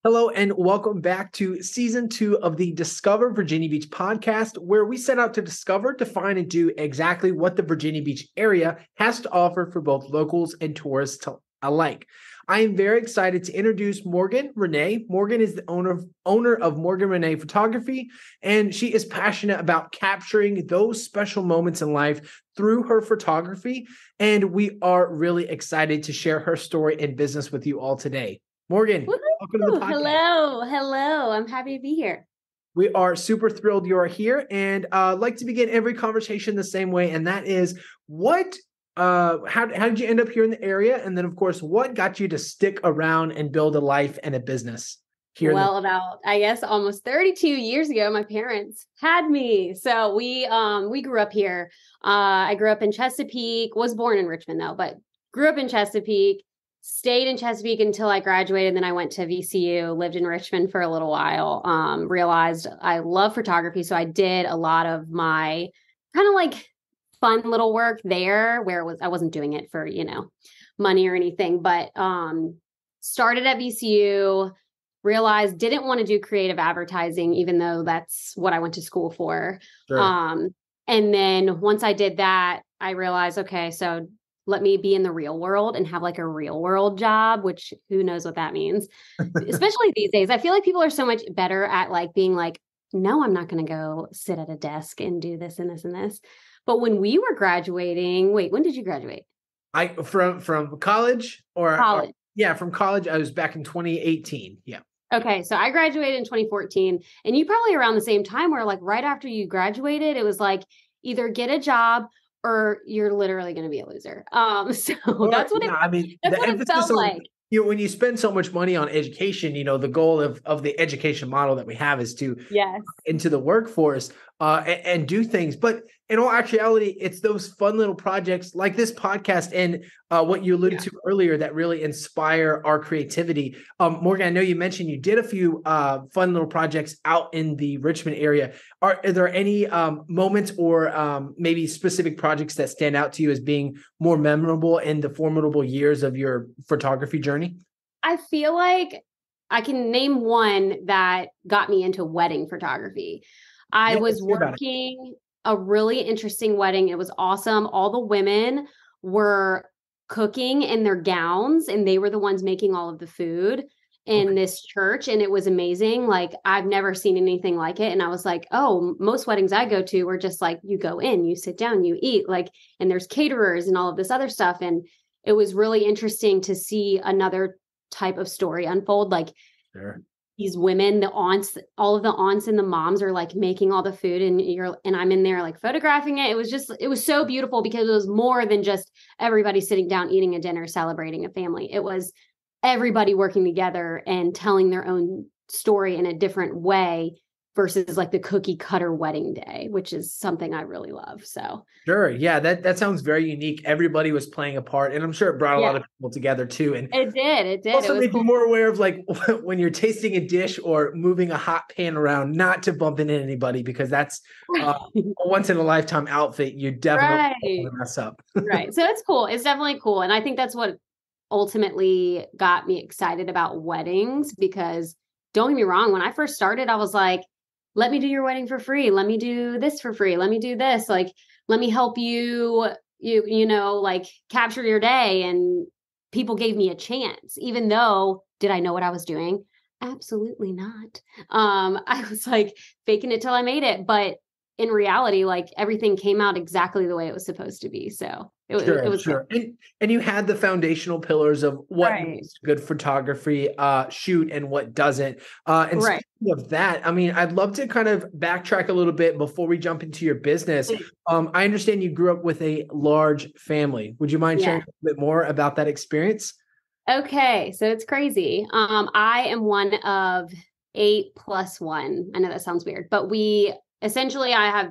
Hello and welcome back to season 2 of the Discover Virginia Beach podcast, where we set out to discover, define, and do exactly what the Virginia Beach area has to offer for both locals and tourists alike. I am very excited to introduce Morgan Renee. Morgan is the owner of Morgan Renee Photography, and she is passionate about capturing those special moments in life through her photography. And we are really excited to share her story and business with you all today. Morgan, welcome to the podcast. Hello. I'm happy to be here. We are super thrilled you are here, and I'd like to begin every conversation the same way, and that is how did you end up here in the area? And then, of course, what got you to stick around and build a life and a business here? About, I guess, almost 32 years ago, my parents had me. So we grew up here. I grew up in Chesapeake, was born in Richmond though, but grew up in Chesapeake. Stayed in Chesapeake until I graduated. Then I went to VCU, lived in Richmond for a little while, realized I love photography. So I did a lot of my kind of like fun little work there where I wasn't doing it for, money or anything, but started at VCU, realized didn't want to do creative advertising, even though that's what I went to school for. Sure. And then once I did that, I realized, okay, so let me be in the real world and have like a real world job, which who knows what that means, especially these days. I feel like people are so much better at like being like, no, I'm not going to go sit at a desk and do this and this and this. But when we were graduating, when did you graduate? From college college. From college. I was back in 2018. Yeah. Okay. So I graduated in 2014 and you probably around the same time where like right after you graduated, it was like either get a job or you're literally going to be a loser. That's what it felt like. When you spend so much money on education, the goal of the education model that we have is to into the workforce and do things. But in all actuality, it's those fun little projects like this podcast and what you alluded to earlier that really inspire our creativity. Morgan, I know you mentioned you did a few fun little projects out in the Richmond area. Are there any moments or maybe specific projects that stand out to you as being more memorable in the formidable years of your photography journey? I feel like I can name one that got me into wedding photography. I was working a really interesting wedding. It was awesome. All the women were cooking in their gowns and they were the ones making all of the food in this church. And it was amazing. Like I've never seen anything like it. And I was like, oh, most weddings I go to are just like, you go in, you sit down, you eat, like, and there's caterers and all of this other stuff. And it was really interesting to see another type of story unfold. Like these women, the aunts, all of the aunts and the moms are like making all the food and I'm in there like photographing it. It was so beautiful because it was more than just everybody sitting down, eating a dinner, celebrating a family. It was everybody working together and telling their own story in a different way versus like the cookie cutter wedding day, which is something I really love. So sure. Yeah, that sounds very unique. Everybody was playing a part, and I'm sure it brought a lot of people together too. And it did. Also made you more aware of like when you're tasting a dish or moving a hot pan around, not to bump into anybody, because that's a once in a lifetime outfit. You definitely mess up. Right. So it's cool. It's definitely cool. And I think that's what ultimately got me excited about weddings, because don't get me wrong, when I first started, I was like, let me do your wedding for free. Let me do this for free. Let me do this. Like, let me help you like capture your day. And people gave me a chance, even though, did I know what I was doing? Absolutely not. I was like faking it till I made it. But in reality, like everything came out exactly the way it was supposed to be. So it was sure. And you had the foundational pillars of what makes good photography shoot and what doesn't. And speaking of that, I mean, I'd love to kind of backtrack a little bit before we jump into your business. I understand you grew up with a large family. Would you mind sharing a bit more about that experience? Okay, so it's crazy. I am one of 8+1. I know that sounds weird, but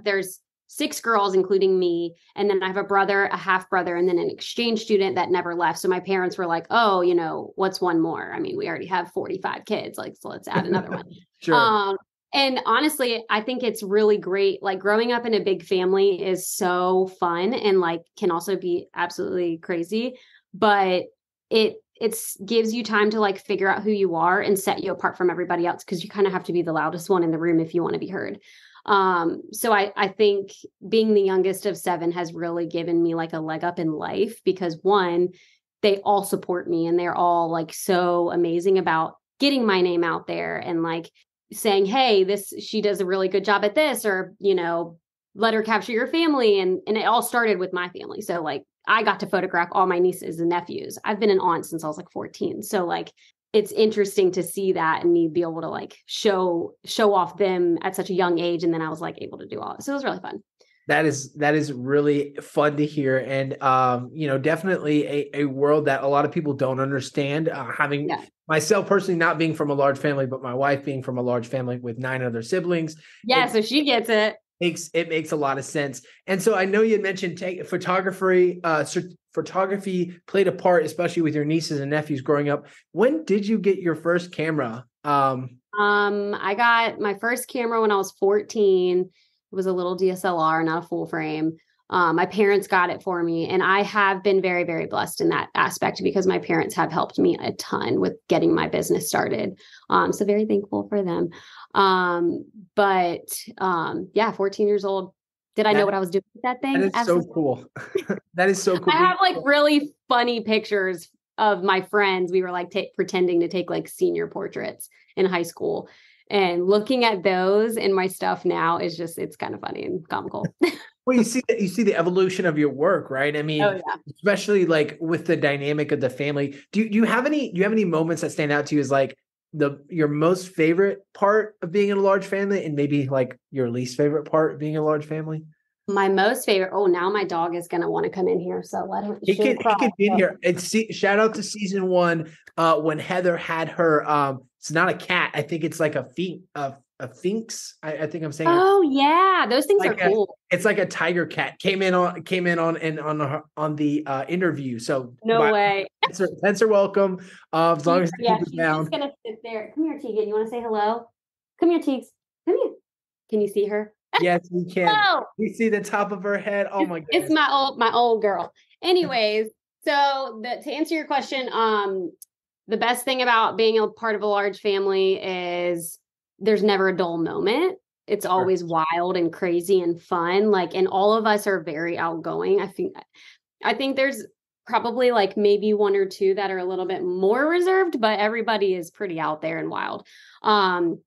there's 6 girls, including me. And then I have a brother, a half brother, and then an exchange student that never left. So my parents were like, oh, what's one more? I mean, we already have 45 kids. Like, so let's add another one. Sure. And honestly, I think it's really great. Like growing up in a big family is so fun and like can also be absolutely crazy, but it gives you time to like figure out who you are and set you apart from everybody else. Cause you kind of have to be the loudest one in the room if you want to be heard. So I think being the youngest of 7 has really given me like a leg up in life because one, they all support me and they're all like so amazing about getting my name out there and like saying, hey, she does a really good job at this, or, let her capture your family. And it all started with my family. So like I got to photograph all my nieces and nephews. I've been an aunt since I was like 14. So like, it's interesting to see that and me be able to like show off them at such a young age. And then I was like able to do all it. So it was really fun. That is really fun to hear. And, definitely a world that a lot of people don't understand, having myself personally not being from a large family, but my wife being from a large family with 9 other siblings. Yeah. So she gets it. It makes a lot of sense. And so I know you had mentioned photography played a part, especially with your nieces and nephews growing up. When did you get your first camera? I got my first camera when I was 14. It was a little DSLR, not a full frame. My parents got it for me, and I have been very, very blessed in that aspect because my parents have helped me a ton with getting my business started. So very thankful for them. 14 years old. Did I know what I was doing with that thing? That is Absolutely. so cool. That is so cool. I have like really funny pictures of my friends. We were like pretending to take like senior portraits in high school, and looking at those in my stuff now is just, it's kind of funny and comical. Well, you see the evolution of your work, right? I mean, especially like with the dynamic of the family. Do you have any moments that stand out to you as like your most favorite part of being in a large family, and maybe like your least favorite part of being in a large family? My most favorite. Oh, now my dog is gonna want to come in here, so let him. He could be in here. And shout out to season 1 when Heather had her. It's not a cat. I think it's like a Finks. I think I'm saying. Oh yeah, those things are cool. It's like a tiger cat came in on the interview. So no way. Pets are welcome. As long as they keep it down. She's just gonna sit there. Come here, Tegan. You want to say hello? Come here, Teags. Come here. Can you see her? Yes, we can. Oh. We see the top of her head. Oh my god. It's my old girl. Anyways, so to answer your question, the best thing about being a part of a large family is there's never a dull moment. It's always wild and crazy and fun. Like, and all of us are very outgoing. I think there's probably like maybe 1 or 2 that are a little bit more reserved, but everybody is pretty out there and wild. And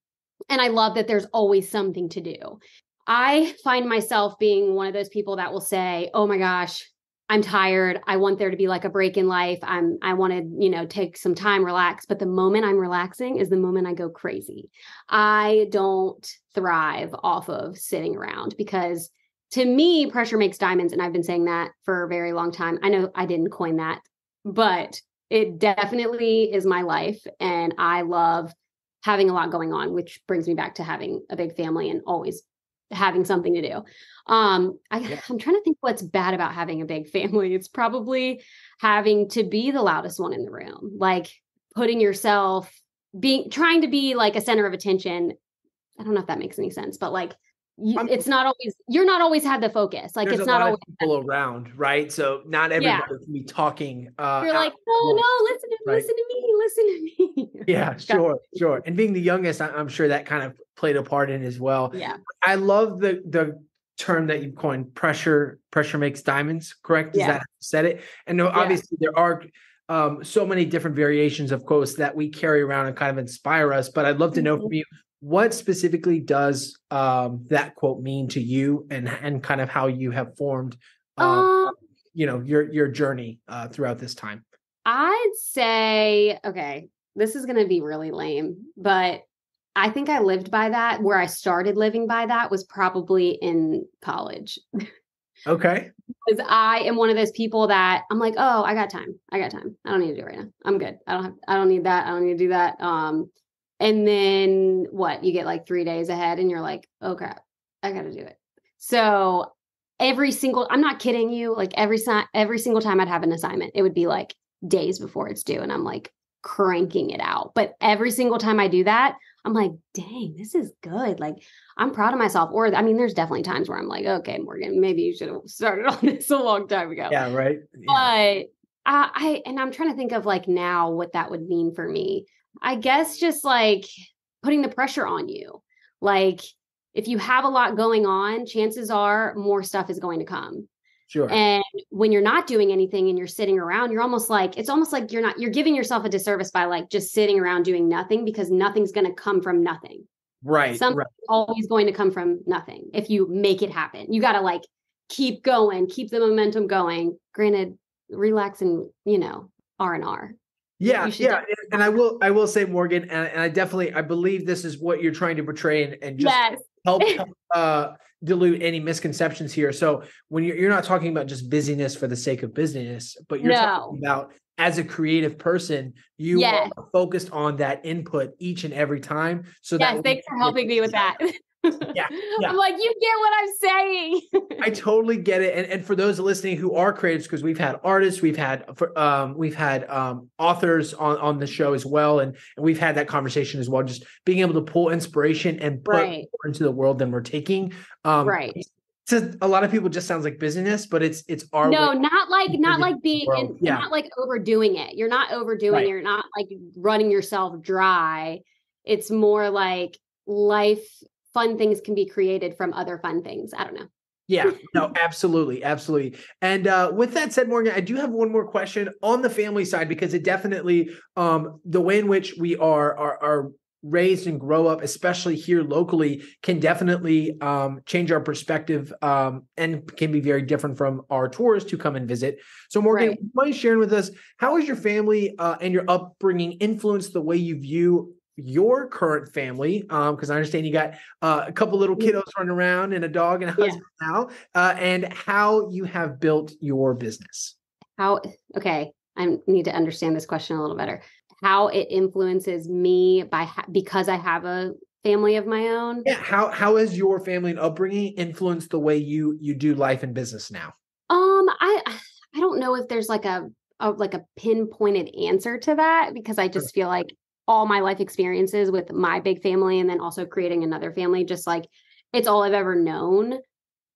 I love that there's always something to do. I find myself being one of those people that will say, oh my gosh, I'm tired. I want there to be like a break in life. I want to, take some time, relax. But the moment I'm relaxing is the moment I go crazy. I don't thrive off of sitting around because to me, pressure makes diamonds. And I've been saying that for a very long time. I know I didn't coin that, but it definitely is my life. And I love having a lot going on, which brings me back to having a big family and always having something to do. I'm trying to think what's bad about having a big family. It's probably having to be the loudest one in the room, like putting yourself trying to be like a center of attention. I don't know if that makes any sense, but like you're not always had the focus. Like it's not always people around, right? So not everybody can be talking. You're like, no, listen to me. Yeah, sure. And being the youngest, I'm sure that kind of played a part in as well. Yeah. I love the term that you coined, pressure makes diamonds, correct? Is that how you said it? And obviously there are so many different variations of quotes that we carry around and kind of inspire us, but I'd love to know from you, what specifically does that quote mean to you, and kind of how you have formed your journey throughout this time? I'd say, okay, this is going to be really lame, but I think I lived by that. Where I started living by that was probably in college. Okay. Because I am one of those people that I'm like, oh, I got time. I don't need to do it right now. I'm good. I don't need that. I don't need to do that. And then you get like 3 days ahead and you're like, oh crap, I got to do it. So I'm not kidding you. Like every single time I'd have an assignment, it would be like days before it's due. And I'm like cranking it out. But every single time I do that, I'm like, dang, this is good. Like I'm proud of myself. Or, there's definitely times where I'm like, okay, Morgan, maybe you should have started on this a long time ago. Yeah. Right. Yeah. And I'm trying to think of like now what that would mean for me. I guess just like putting the pressure on you. Like if you have a lot going on, chances are more stuff is going to come. Sure. And when you're not doing anything and you're sitting around, it's almost like you're giving yourself a disservice by like just sitting around doing nothing, because nothing's going to come from nothing. Right. Something's always going to come from nothing. If you make it happen, you got to like keep going, keep the momentum going. Granted, relax and, R&R. Yeah. Yeah. And I will say, Morgan, and I believe this is what you're trying to portray and just help dilute any misconceptions here. So when you're not talking about just busyness for the sake of business, but you're talking about as a creative person, you are focused on that input each and every time. So thanks for helping me with that. Yeah. I'm like, you get what I'm saying. I totally get it. And for those listening who are creatives, because we've had artists, we've had authors on the show as well. And we've had that conversation as well, just being able to pull inspiration and put more into the world than we're taking. To a lot of people just sounds like busyness, but it's our not like being not like overdoing it. You're not overdoing it. You're not like running yourself dry. It's more like fun things can be created from other fun things. I don't know. Yeah, no, absolutely. Absolutely. And with that said, Morgan, I do have one more question on the family side, because it definitely, the way in which we are raised and grow up, especially here locally, can definitely change our perspective and can be very different from our tourists who come and visit. So Morgan, would you mind sharing with us, how has your family and your upbringing influenced the way you view your current family? Because I understand you got a couple little kiddos running around and a dog and a husband now, and how you have built your business. I need to understand this question a little better. How it influences me because I have a family of my own. Yeah. How has your family and upbringing influenced the way you do life and business now? I don't know if there's like a pinpointed answer to that, because I just feel like all my life experiences with my big family and then also creating another family, just like it's all I've ever known.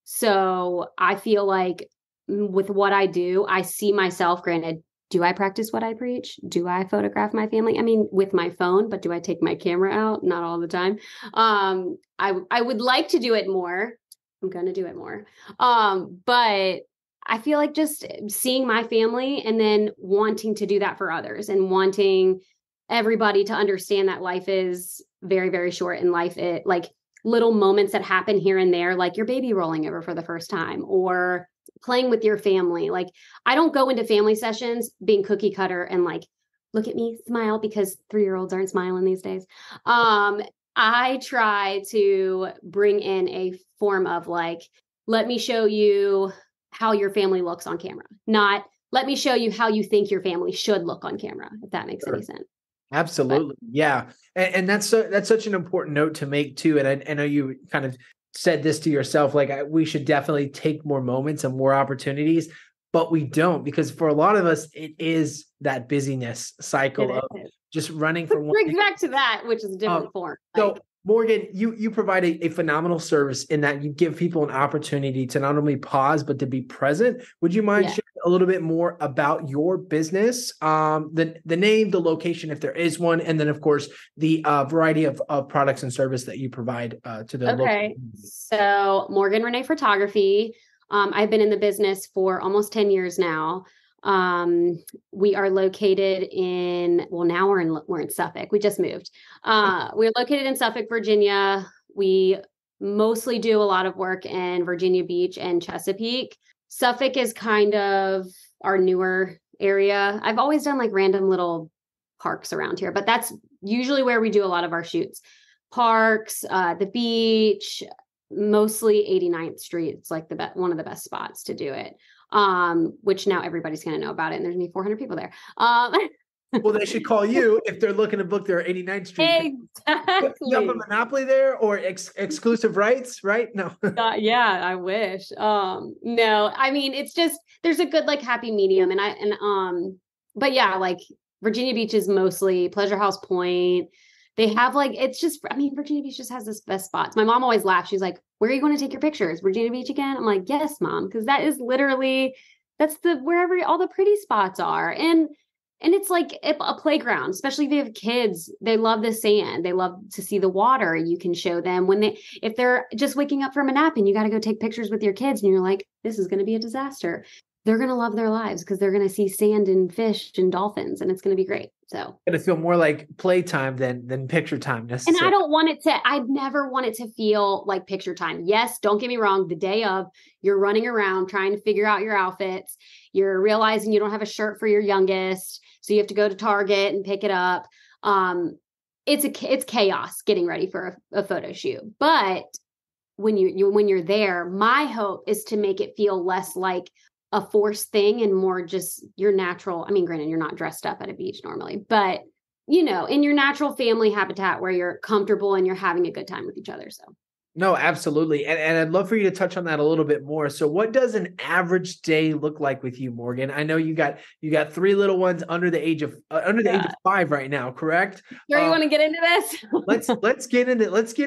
So I feel like with what I do, I see myself, granted, do I practice what I preach? Do I photograph my family? I mean, with my phone, but do I take my camera out? Not all the time. I would like to do it more. I'm going to do it more. But I feel like just seeing my family and then wanting to do that for others and wanting everybody to understand that life is very, very short, and like little moments that happen here and there, like your baby rolling over for the first time or playing with your family. Like I don't go into family sessions being cookie cutter and like, look at me, smile, because 3-year-olds aren't smiling these days. I try to bring in a form of like, let me show you how your family looks on camera, not let me show you how you think your family should look on camera, if that makes any sense. Absolutely. Yeah. And that's such an important note to make too. And I know you kind of said this to yourself, like we should definitely take more moments and more opportunities, but we don't, because for a lot of us, it is that busyness cycle of just running from one brings back to that, which is a different form. So Morgan, you provide a phenomenal service in that you give people an opportunity to not only pause, but to be present. Would you mind sharing a little bit more about your business, the name, the location, if there is one, and then of course the variety of products and service that you provide to the local community? So Morgan Renee Photography. I've been in the business for almost 10 years now. We are located now we're in Suffolk. We just moved. We're located in Suffolk, Virginia. We mostly do a lot of work in Virginia Beach and Chesapeake. Suffolk is kind of our newer area. I've always done like random little parks around here, but that's usually where we do a lot of our shoots. Parks, the beach, mostly 89th Street. It's like one of the best spots to do it. Which now everybody's going to know about it, and there's going to be 400 people there. Well, they should call you if they're looking to book their 89th Street. Exactly. You have a monopoly there or exclusive rights, right? No. Yeah, I wish. No, I mean, it's just, there's a good, like, happy medium. But yeah, like Virginia Beach is mostly Pleasure House Point. They have like, it's just, I mean, Virginia Beach just has the best spots. My mom always laughs. She's like, where are you going to take your pictures? Virginia Beach again? I'm like, yes, Mom. Because that is literally That's wherever all the pretty spots are. And it's like a playground, especially if you have kids, they love the sand. They love to see the water. You can show them if they're just waking up from a nap and you got to go take pictures with your kids and you're like, this is going to be a disaster. They're going to love their lives because they're going to see sand and fish and dolphins, and it's going to be great. So it's going to feel more like playtime than picture time necessarily. And I'd never want it to feel like picture time. Yes, don't get me wrong. The day of, you're running around trying to figure out your outfits. You're realizing you don't have a shirt for your youngest, so you have to go to Target and pick it up. It's chaos getting ready for a photo shoot. But when you're there, my hope is to make it feel less like a forced thing and more just your natural. I mean, granted, you're not dressed up at a beach normally, but in your natural family habitat where you're comfortable and you're having a good time with each other. So. No, absolutely. And I'd love for you to touch on that a little bit more. So what does an average day look like with you, Morgan? I know you got 3 little ones under the age of 5 right now, correct? Sure, you want to get into this? let's get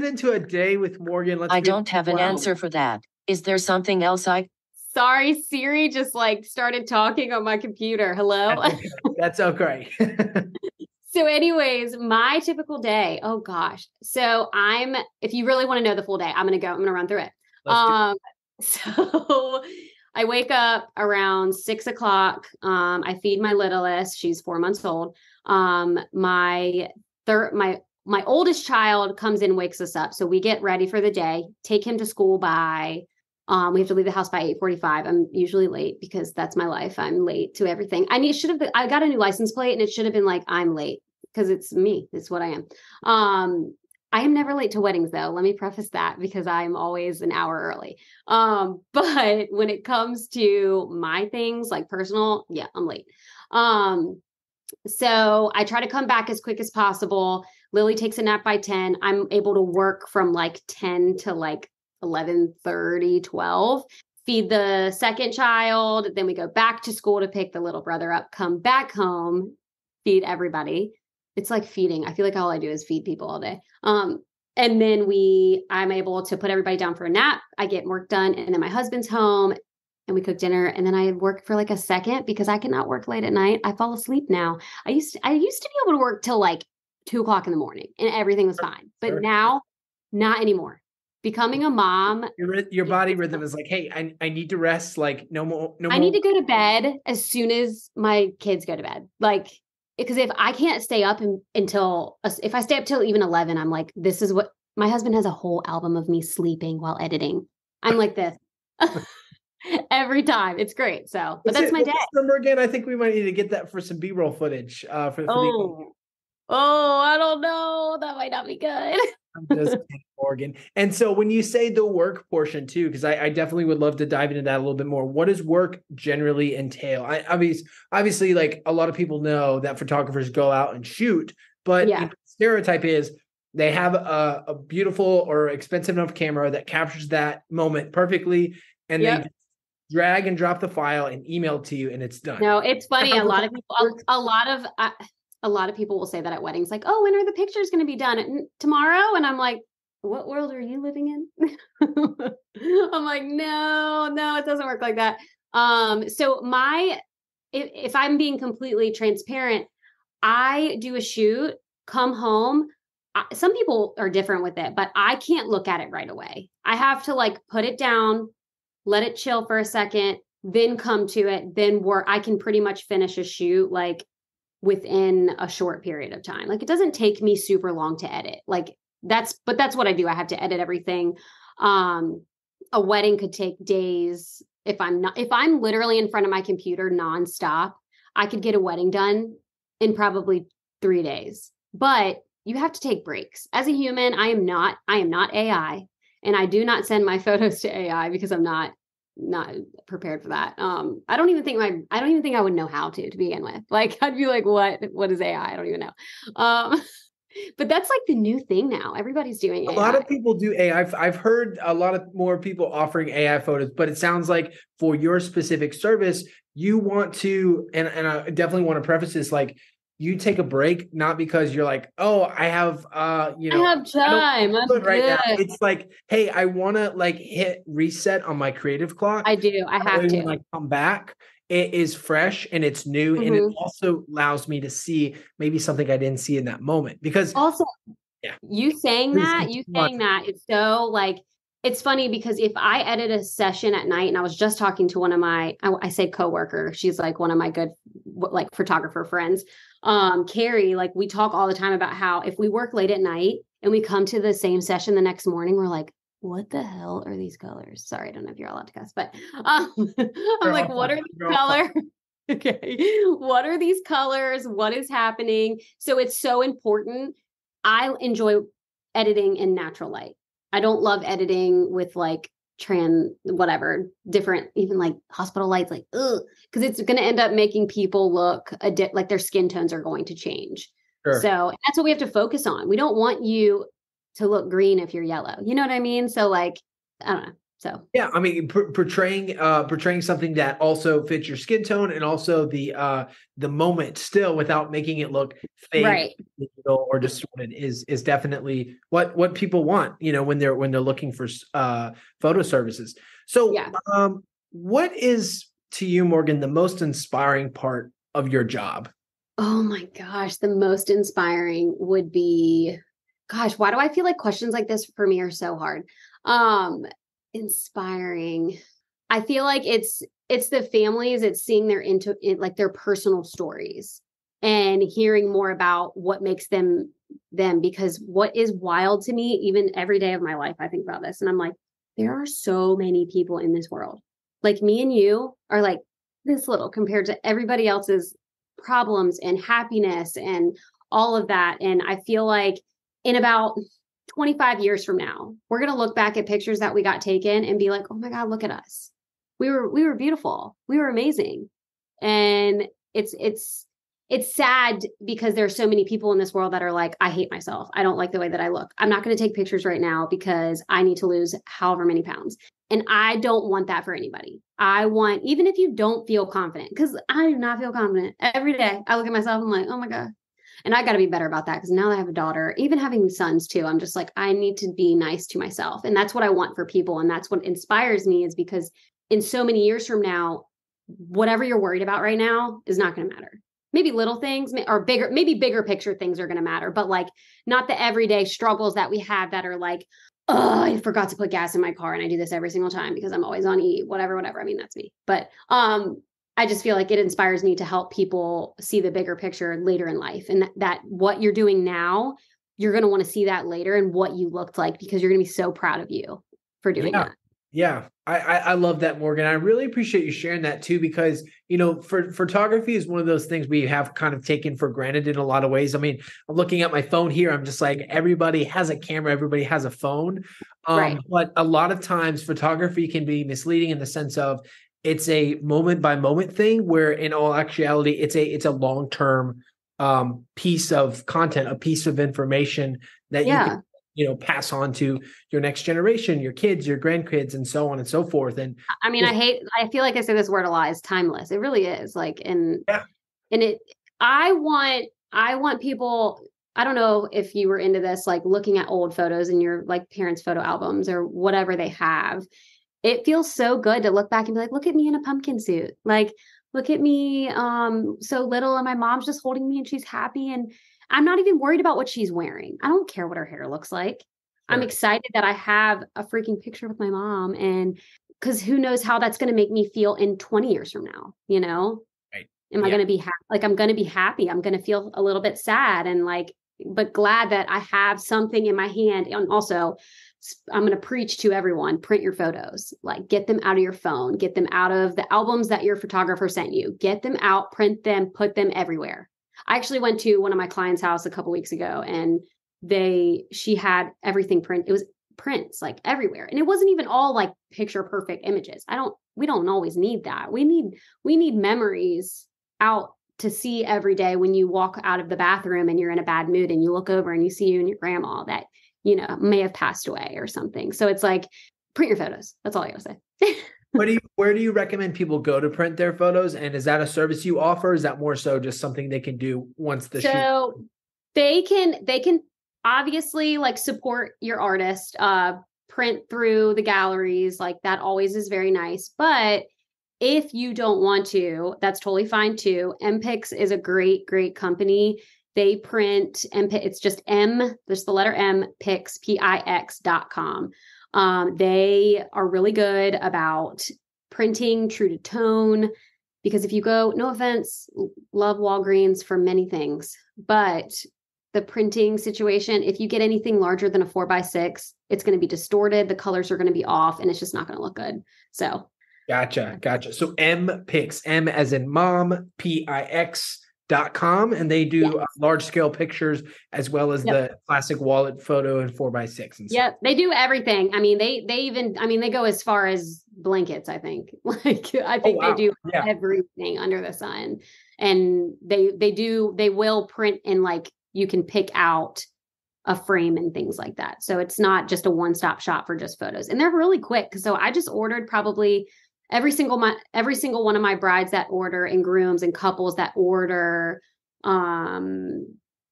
into a day with Morgan. I don't have an answer for that. Is there something else Sorry, Siri just started talking on my computer. Hello? That's okay. So anyways, my typical day, oh gosh. So if you really want to know the full day, I'm going to run through it. So I wake up around 6:00. I feed my littlest. She's 4 months old. My oldest child comes in, wakes us up. So we get ready for the day, take him to school by we have to leave the house by 8:45. I'm usually late because that's my life. I'm late to everything. I got a new license plate and it should have been like, I'm late because it's me. It's what I am. I am never late to weddings though. Let me preface that because I'm always an hour early. But when it comes to my things like personal, yeah, I'm late. So I try to come back as quick as possible. Lily takes a nap by 10. I'm able to work from 10 to 11:30, 12, feed the second child. Then we go back to school to pick the little brother up, come back home, feed everybody. It's like feeding. I feel like all I do is feed people all day. And then I'm able to put everybody down for a nap. I get work done and then my husband's home and we cook dinner. And then I work for a second because I cannot work late at night. I fall asleep now. I used to be able to work till 2:00 in the morning and everything was fine. But now, not anymore. Becoming a mom, your body rhythm is hey, I need to rest. No more. I need to go to bed as soon as my kids go to bed. Because if I can't stay up if I stay up till even 11, I'm this is what my husband has a whole album of me sleeping while editing. I'm like this every time. It's great. So, but that's my day. Number again, I think we might need to get that for some B-roll footage. I don't know. That might not be good. I'm just kidding, Morgan. And so when you say the work portion too, because I definitely would love to dive into that a little bit more. What does work generally entail? Obviously, a lot of people know that photographers go out and shoot, but the stereotype is they have a beautiful or expensive enough camera that captures that moment perfectly, and they drag and drop the file and email it to you, and it's done. No, it's funny. A lot of people will say that at weddings, oh, when are the pictures going to be done? Tomorrow? And I'm like, what world are you living in? I'm like, no, it doesn't work like that. So if I'm being completely transparent, I do a shoot, come home. Some people are different with it, but I can't look at it right away. I have to put it down, let it chill for a second, then come to it, then work. I can pretty much finish a shoot within a short period of time. It doesn't take me super long to edit. That's what I do. I have to edit everything. A wedding could take days. If I'm literally in front of my computer nonstop, I could get a wedding done in probably 3 days, but you have to take breaks. As a human, I am not AI, and I do not send my photos to AI because I'm not prepared for that. I don't even think I would know how to begin with. I'd be what is AI? I don't even know. But that's the new thing now. Everybody's doing AI. A lot of people do AI. I've heard a lot of more people offering AI photos, but it sounds like for your specific service, you want to, and I definitely want to preface this, you take a break, not because you're oh, I have, I have time. I'm good right now. It's hey, I want to hit reset on my creative clock. I do. I have to. When I come back, it is fresh and it's new. And it also allows me to see maybe something I didn't see in that moment. Because also, yeah, you saying that, it's so like, it's funny because if I edit a session at night, and I was just talking to one of my, I say coworker, she's like one of my good, like photographer friends, Carrie, like we talk all the time about how if we work late at night and we come to the same session the next morning, we're like, what the hell are these colors? Sorry, I don't know if you're allowed to cuss, but I'm like, what are these colors? Okay. What are these colors? What is happening? So it's so important. I enjoy editing in natural light. I don't love editing with like whatever, different, even like hospital lights, like, ugh, because it's going to end up making people look like their skin tones are going to change. Sure. So that's what we have to focus on. We don't want you to look green if you're yellow. You know what I mean? So like, I don't know. So yeah, I mean, portraying something that also fits your skin tone and also the moment still without making it look fake, right, or distorted is definitely what people want, when they're looking for photo services. So, yeah. What is to you, Morgan, the most inspiring part of your job? Oh my gosh, the most inspiring would be, gosh, why do I feel like questions like this for me are so hard? Inspiring. I feel like it's the families, it's seeing like their personal stories and hearing more about what makes them, because what is wild to me, even every day of my life, I think about this and I'm like, there are so many people in this world. Like me and you are like this little compared to everybody else's problems and happiness and all of that. And I feel like in about 25 years from now, we're going to look back at pictures that we got taken and be like, oh my God, look at us. We were beautiful. We were amazing. And it's sad because there's so many people in this world that are like, I hate myself. I don't like the way that I look. I'm not going to take pictures right now because I need to lose however many pounds. And I don't want that for anybody. I want, even if you don't feel confident, because I do not feel confident every day. I look at myself, I'm like, oh my God. And I got to be better about that because now that I have a daughter, even having sons too, I'm just like, I need to be nice to myself. And that's what I want for people. And that's what inspires me, is because in so many years from now, whatever you're worried about right now is not going to matter. Maybe little things or maybe bigger picture things are going to matter, but like not the everyday struggles that we have that are like, oh, I forgot to put gas in my car and I do this every single time because I'm always on E, whatever. I mean, that's me. But I just feel like it inspires me to help people see the bigger picture later in life, and that what you're doing now, you're going to want to see that later and what you looked like, because you're going to be so proud of you for doing that. Yeah. I love that, Morgan. I really appreciate you sharing that too, because, photography is one of those things we have kind of taken for granted in a lot of ways. I mean, I'm looking at my phone here. I'm just like, everybody has a camera. Everybody has a phone. Right. But a lot of times photography can be misleading in the sense of it's a moment by moment thing, where in all actuality, it's a long-term piece of content, a piece of information that you can pass on to your next generation, your kids, your grandkids, and so on and so forth. And I mean, I feel like I say this word a lot, is timeless. It really is like, I want people, I don't know if you were into this, like looking at old photos in your like parents' photo albums or whatever they have. It feels so good to look back and be like, look at me in a pumpkin suit. Like, look at me so little and my mom's just holding me and she's happy. And I'm not even worried about what she's wearing. I don't care what her hair looks like. Sure. I'm excited that I have a freaking picture with my mom, and because who knows how that's going to make me feel in 20 years from now, Right. Am I going to be happy? Like, I'm going to be happy. I'm going to feel a little bit sad and like, but glad that I have something in my hand. And also, I'm going to preach to everyone, print your photos, like get them out of your phone, get them out of the albums that your photographer sent you, get them out, print them, put them everywhere. I actually went to one of my clients' house a couple weeks ago, and she had everything print. It was prints like everywhere. And it wasn't even all like picture perfect images. We don't always need that. We need memories out to see every day when you walk out of the bathroom and you're in a bad mood and you look over and you see you and your grandma that, may have passed away or something. So it's like, print your photos. That's all I gotta say. Where do you recommend people go to print their photos? And is that a service you offer? Or is that more so just something they can do once the shoot? So they can obviously like support your artist, print through the galleries. Like that always is very nice. But if you don't want to, that's totally fine too. MPix is a great, great company. They print it's just there's the letter M, Pix, Pix.com. They are really good about printing true to tone, because if you go, no offense, love Walgreens for many things, but the printing situation, if you get anything larger than a 4x6, it's going to be distorted. The colors are going to be off and it's just not going to look good. So. Gotcha. So MPix, M as in mom, Pix.com. And they do large scale pictures as well as the classic wallet photo and 4x6. And yep. They do everything. I mean, they go as far as blankets, I think. Like, I think they do everything under the sun. And they will print in, like, you can pick out a frame and things like that. So it's not just a one-stop shop for just photos. And they're really quick. So I just ordered probably every single one of my brides that order, and grooms and couples that order a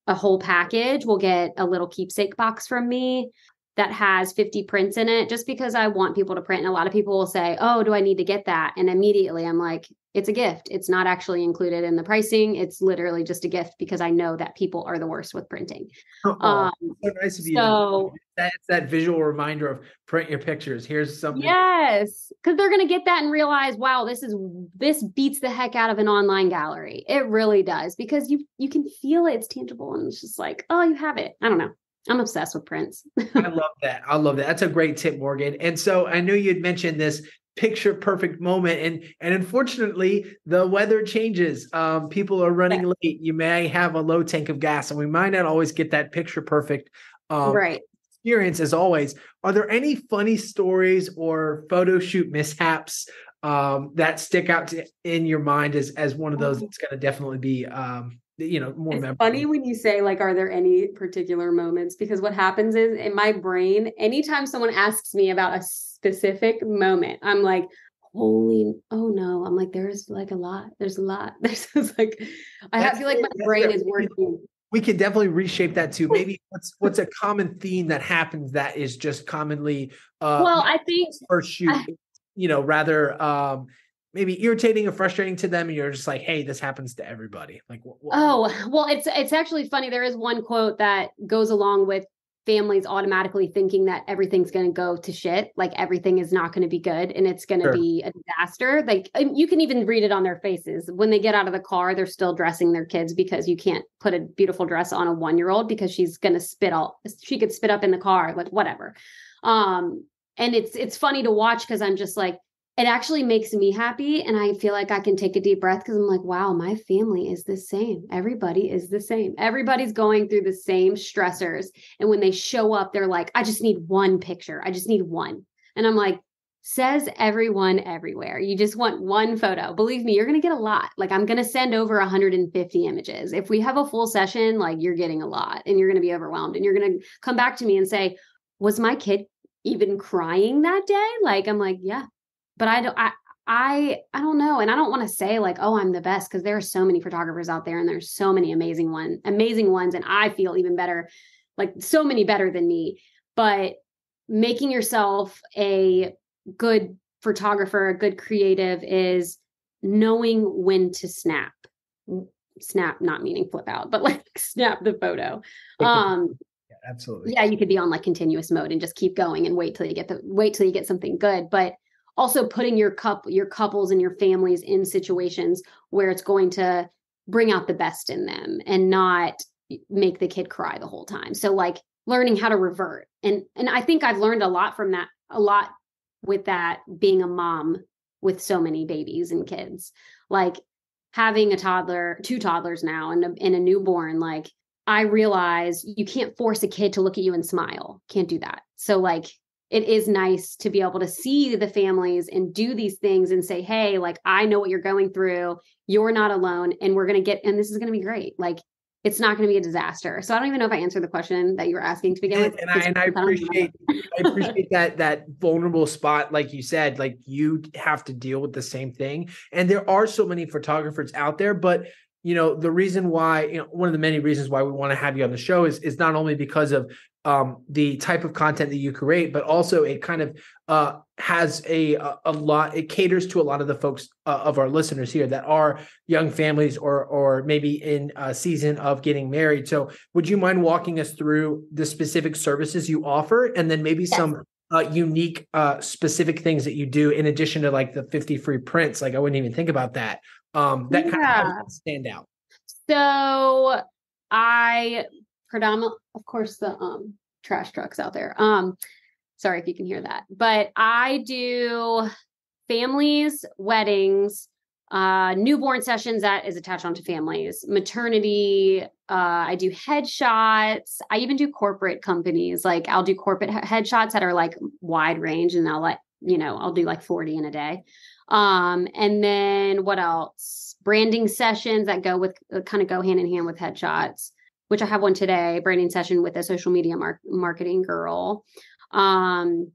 whole package will get a little keepsake box from me that has 50 prints in it, just because I want people to print. And a lot of people will say, oh, do I need to get that? And immediately I'm like, it's a gift. It's not actually included in the pricing. It's literally just a gift, because I know that people are the worst with printing. So nice of you. So that's that visual reminder of print your pictures. Here's something. Yes. Because they're going to get that and realize, wow, this beats the heck out of an online gallery. It really does, because you can feel it. It's tangible. And it's just like, oh, you have it. I don't know. I'm obsessed with prints. I love that. That's a great tip, Morgan. And so I know you'd mentioned this picture perfect moment, and unfortunately the weather changes. People are running late. You may have a low tank of gas, and we might not always get that picture perfect experience. As always, are there any funny stories or photo shoot mishaps that stick out in your mind as one of those that's going to definitely be more memorable? Funny when you say, like, are there any particular moments? Because what happens is, in my brain, anytime someone asks me about a specific moment, I'm like, oh no. I'm like, there's like a lot. There's a lot. There's like, I feel like my brain is working. We could definitely reshape that too. Maybe what's a common theme that happens that is just commonly I think first shoot, rather maybe irritating or frustrating to them, and you're just like, hey, this happens to everybody. Like, it's actually funny. There is one quote that goes along with families automatically thinking that everything's going to go to shit, like everything is not going to be good and it's going to be a disaster. Like, you can even read it on their faces when they get out of the car. They're still dressing their kids, because you can't put a beautiful dress on a 1-year-old, because she could spit up in the car, like whatever. And it's funny to watch, because I'm just like, it actually makes me happy. And I feel like I can take a deep breath, because I'm like, wow, my family is the same. Everybody is the same. Everybody's going through the same stressors. And when they show up, they're like, I just need one picture. I just need one. And I'm like, says everyone everywhere. You just want one photo. Believe me, you're going to get a lot. Like, I'm going to send over 150 images. If we have a full session, like, you're getting a lot and you're going to be overwhelmed, and you're going to come back to me and say, was my kid even crying that day? Like, I'm like, yeah. But I don't know. And I don't want to say, like, oh, I'm the best, because there are so many photographers out there, and there's so many amazing ones. And I feel even better, like so many better than me. But making yourself a good photographer, a good creative, is knowing when to snap, not meaning flip out, but like snap the photo. Absolutely. Yeah. You could be on like continuous mode and just keep going and wait till you get something good. But also putting your couples and your families in situations where it's going to bring out the best in them and not make the kid cry the whole time. So, like, learning how to revert. And I think I've learned a lot with that, being a mom with so many babies and kids, like having two toddlers now and a newborn. Like, I realize you can't force a kid to look at you and smile. Can't do that. So, like, it is nice to be able to see the families and do these things and say, hey, like, I know what you're going through. You're not alone. And and this is going to be great. Like, it's not going to be a disaster. So I don't even know if I answered the question that you were asking to begin with. And I appreciate that vulnerable spot. Like you said, like, you have to deal with the same thing. And there are so many photographers out there, but the reason why, one of the many reasons why we want to have you on the show is not only because of the type of content that you create, but also it kind of has a lot. It caters to a lot of the folks of our listeners here that are young families or maybe in a season of getting married. So, would you mind walking us through the specific services you offer, and then maybe some unique, specific things that you do in addition to like the 50 free prints? Like I wouldn't even think about that. That kind of helps stand out. So I predominantly, of course, the trash trucks out there. Sorry if you can hear that, but I do families, weddings, newborn sessions that is attached onto families, maternity. I do headshots. I even do corporate companies. Like I'll do corporate headshots that are like wide range, and I'll do like 40 in a day. And then what else? Branding sessions that go with kind of go hand in hand with headshots, which I have one today, branding session with a social media marketing girl. And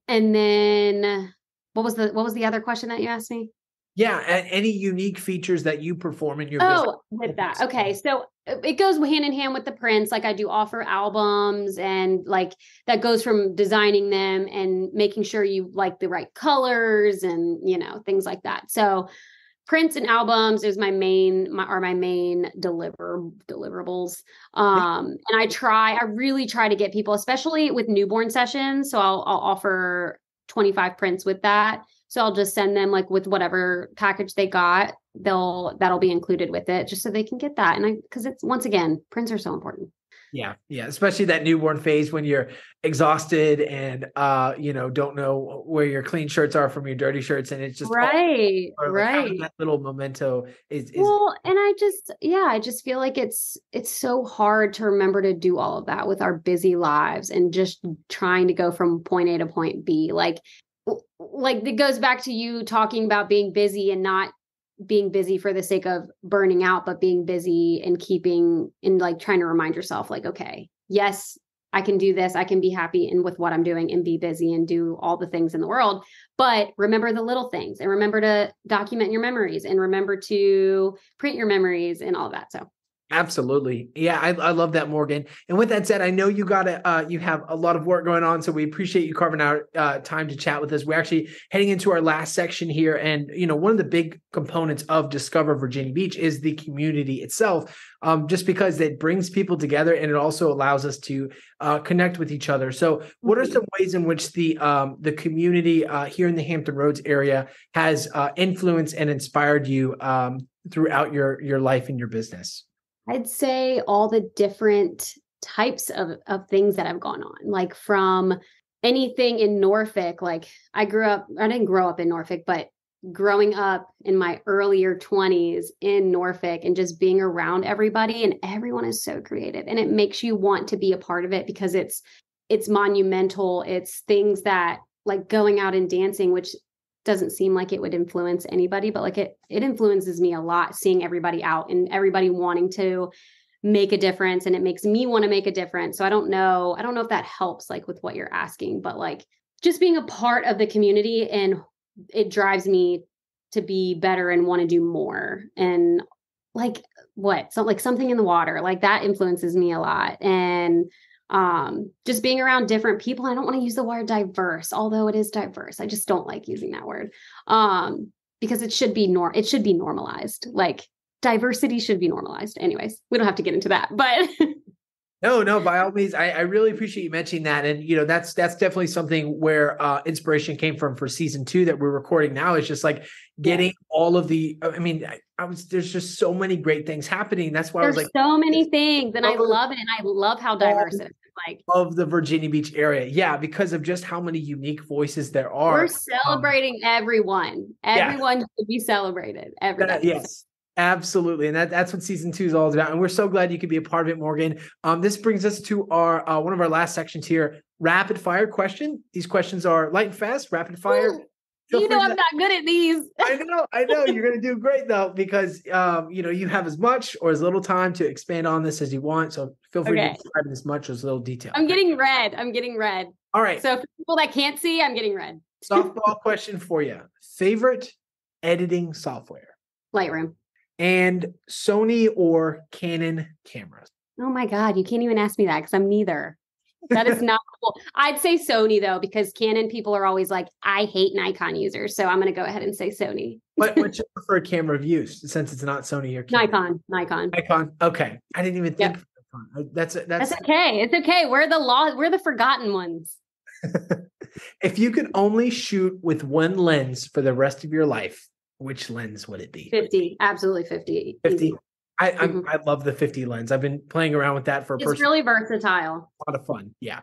then what was the other question that you asked me? Yeah. And any unique features that you perform in your business. With that. Okay. So it goes hand in hand with the prints. Like I do offer albums, and like that goes from designing them and making sure you like the right colors and, things like that. So prints and albums is my main deliverables. And I really try to get people, especially with newborn sessions. So I'll offer 25 prints with that. So I'll just send them like with whatever package they got, that'll be included with it just so they can get that. And because it's, once again, prints are so important. Yeah. Yeah. Especially that newborn phase when you're exhausted and, don't know where your clean shirts are from your dirty shirts. And it's just right. That little memento is well, and I just feel like it's so hard to remember to do all of that with our busy lives and just trying to go from point A to point B. Like it goes back to you talking about being busy and not being busy for the sake of burning out, but being busy and like trying to remind yourself like, okay, yes, I can do this. I can be happy with what I'm doing and be busy and do all the things in the world, but remember the little things and remember to document your memories and remember to print your memories and all that. So absolutely. Yeah, I love that, Morgan. And with that said, I know you have a lot of work going on, so we appreciate you carving out time to chat with us. We're actually heading into our last section here. And, one of the big components of Discover Virginia Beach is the community itself, just because it brings people together and it also allows us to connect with each other. So what are some ways in which the community here in the Hampton Roads area has influenced and inspired you throughout your life and your business? I'd say all the different types of things that have gone on, like from anything in Norfolk. Like I didn't grow up in Norfolk, but growing up in my earlier 20s in Norfolk and just being around everybody, and everyone is so creative and it makes you want to be a part of it because it's monumental. It's things that like going out and dancing, which doesn't seem like it would influence anybody, but like it influences me a lot, seeing everybody out and everybody wanting to make a difference, and it makes me want to make a difference. So I don't know if that helps like with what you're asking, but like just being a part of the community, and it drives me to be better and want to do more. And like something in the water, like that influences me a lot. And just being around different people. I don't want to use the word diverse, although it is diverse. I just don't like using that word. Because it should be normalized. Like diversity should be normalized. Anyways, we don't have to get into that, but No, by all means. I really appreciate you mentioning that. And, that's definitely something where inspiration came from for season 2 that we're recording now. Is just like getting all of there's just so many great things happening. That's why there's so many things, and I love it. And I love how diverse it is. Like of the Virginia Beach area. Yeah, because of just how many unique voices there are. We're celebrating everyone. Everyone should be celebrated. Everybody. Yes. Absolutely. And that's what season 2 is all about. And we're so glad you could be a part of it, Morgan. This brings us to our one of our last sections here, rapid fire question. These questions are light and fast, rapid fire. Ooh, I'm not good at these. I know. You're going to do great though, because you have as much or as little time to expand on this as you want. So feel free to describe as much or as little detail. I'm getting red. All right. So for people that can't see, I'm getting red. Softball question for you. Favorite editing software? Lightroom. And Sony or Canon cameras? Oh my God, you can't even ask me that because I'm neither. That is not cool. I'd say Sony though, because Canon people are always like, I hate Nikon users. So I'm going to go ahead and say Sony. What's your preferred camera of use since it's not Sony or Canon? Nikon. Okay. I didn't even think of Nikon. That's okay. It's okay. We're the forgotten ones. If you could only shoot with one lens for the rest of your life, which lens would it be? 50. Absolutely 50. 50. I love the 50 lens. I've been playing around with that for It's really versatile. A lot of fun. Yeah.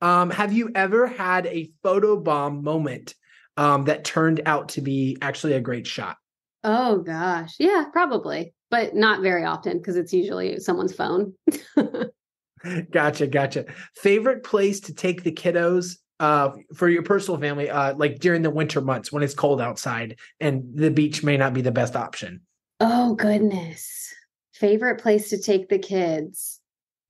Have you ever had a photo bomb moment that turned out to be actually a great shot? Oh gosh. Yeah, probably, but not very often because it's usually someone's phone. Gotcha. Favorite place to take the kiddos for your personal family, like during the winter months when it's cold outside and the beach may not be the best option? Oh goodness. Favorite place to take the kids.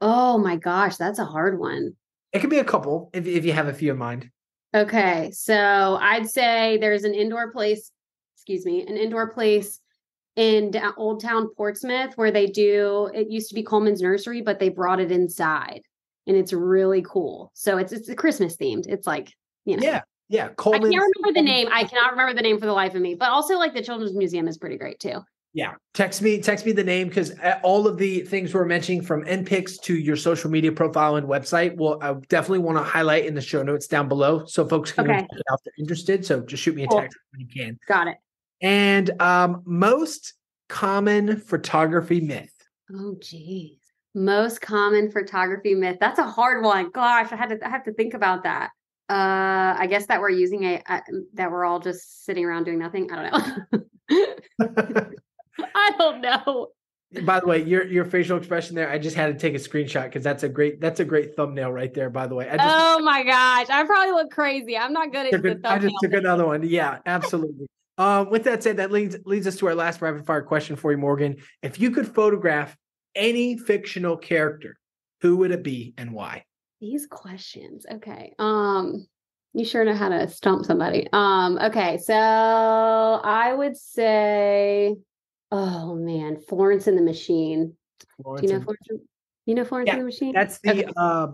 Oh my gosh, that's a hard one. It could be a couple if you have a few in mind. Okay, so I'd say there's an indoor place in Old Town Portsmouth where it used to be Coleman's Nursery, but they brought it inside and it's really cool. So it's a Christmas themed. It's like, Yeah. Coleman's, I can't remember the name. I cannot remember the name for the life of me, but also like the Children's Museum is pretty great too. Yeah. Text me the name because all of the things we're mentioning from NPICs to your social media profile and website, I definitely want to highlight in the show notes down below so folks can check it out if they're interested. So just shoot me a text when you can. Got it. And most common photography myth. Oh, geez. Most common photography myth. That's a hard one. Gosh, I have to think about that. I guess that we're using that we're all just sitting around doing nothing. I don't know. I don't know. By the way, your facial expression there, I just had to take a screenshot because that's a great thumbnail right there, by the way. Oh my gosh. I probably look crazy. I'm not good at the thumbnail. I just took another one. Yeah, absolutely. With that said, that leads us to our last rapid fire question for you, Morgan. If you could photograph any fictional character, who would it be and why? These questions. Okay. You sure know how to stump somebody. Okay, so I would say, oh man, Florence and the Machine. Do you know Florence? You know Florence and the Machine? That's the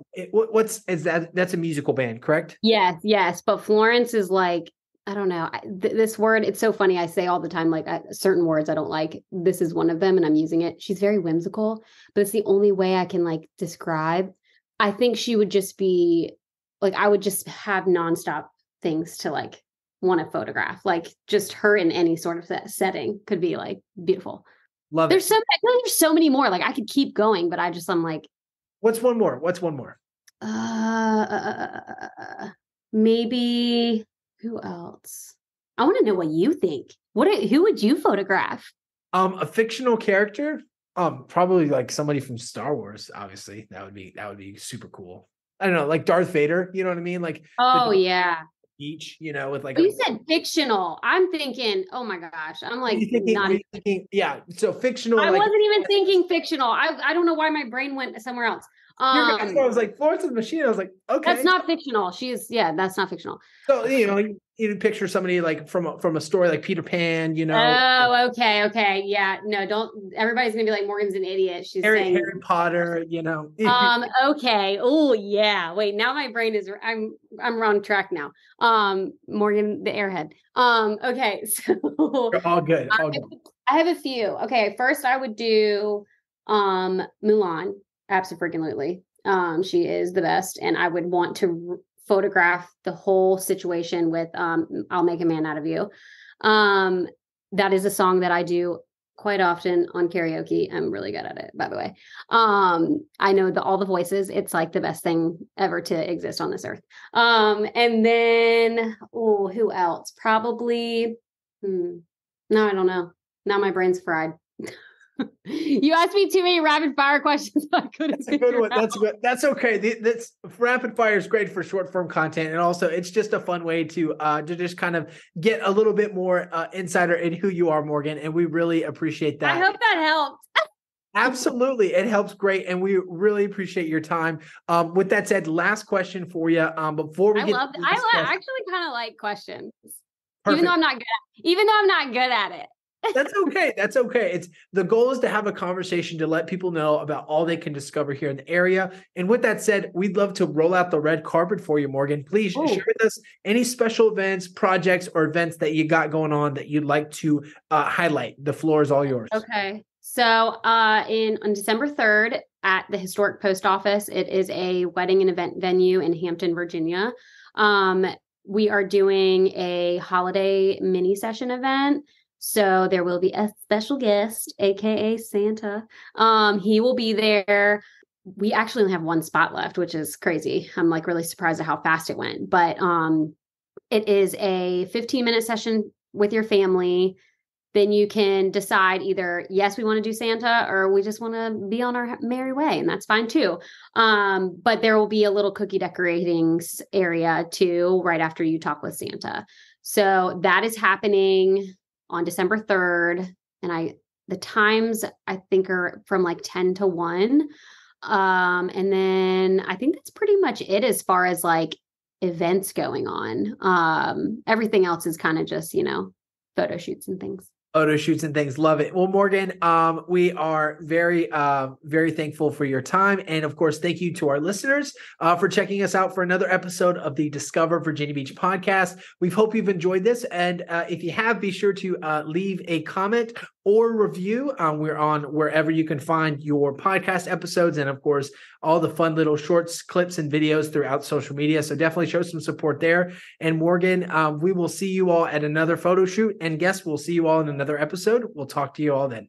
that's a musical band, correct? Yes. But Florence is like, I don't know. This word, it's so funny. I say all the time, like certain words I don't like. This is one of them and I'm using it. She's very whimsical, but it's the only way I can like describe. I think she would just be like, I would just have nonstop things to like want to photograph. Like just her in any sort of setting could be like beautiful. Love it. I feel like there's so many more. Like I could keep going, but I'm like, what's one more? Maybe who else? I want to know what you think. Who would you photograph? A fictional character? Probably like somebody from Star Wars, obviously. That would be super cool. I don't know, like Darth Vader, you know what I mean? Like beach, with like you said fictional. I'm thinking, oh my gosh. I'm like yeah. So fictional. I wasn't even thinking fictional. I don't know why my brain went somewhere else. I was like, Florence and the Machine. I was like, okay. That's not fictional. That's not fictional. So, you picture somebody like from a story like Peter Pan, Oh, okay. Yeah. No, don't. Everybody's going to be like, Morgan's an idiot. She's saying Harry Potter, Okay. Oh, yeah. Wait, now my brain is, I'm wrong track now. Morgan, the airhead. Okay. So. You're all good. I have a few. Okay. First, I would do Mulan. Absolutely. She is the best. And I would want to photograph the whole situation with I'll Make a Man Out of You. That is a song that I do quite often on karaoke. I'm really good at it, by the way. I know all the voices. It's like the best thing ever to exist on this earth. And then, who else? Probably, no, I don't know. Now my brain's fried. You asked me too many rapid fire questions. I couldn't. That's a good one. That's good. That's okay. That's rapid fire is great for short form content, and also it's just a fun way to just kind of get a little bit more insider in who you are, Morgan. And we really appreciate that. I hope that helped. Absolutely, it helps great, and we really appreciate your time. With that said, last question for you. Before we I actually kind of like questions, Perfect. Even though I'm not good at it. That's okay. That's okay. It's the goal is to have a conversation to let people know about all they can discover here in the area. And with that said, we'd love to roll out the red carpet for you, Morgan. Please share with us any special events, projects, or events that you got going on that you'd like to highlight. The floor is all yours. Okay. So on December 3rd at the historic post office, it is a wedding and event venue in Hampton, Virginia. We are doing a holiday mini session event. So there will be a special guest, aka Santa. He will be there. We actually only have one spot left, which is crazy. I'm like really surprised at how fast it went. But it is a 15-minute session with your family. Then you can decide either, yes, we want to do Santa, or we just want to be on our merry way. And that's fine too. But there will be a little cookie decorating area too, right after you talk with Santa. So that is happening on December 3rd. And the times I think are from like 10 to 1. And then I think that's pretty much it as far as like events going on. Everything else is kind of just, photo shoots and things. Photo shoots and things. Love it. Well, Morgan, we are very, very thankful for your time. And of course, thank you to our listeners for checking us out for another episode of the Discover Virginia Beach podcast. We hope you've enjoyed this. And if you have, be sure to leave a comment or review. We're on wherever you can find your podcast episodes. And of course, all the fun little shorts, clips, and videos throughout social media. So definitely show some support there. And Morgan, we will see you all at another photo shoot. And guess we'll see you all in another episode. We'll talk to you all then.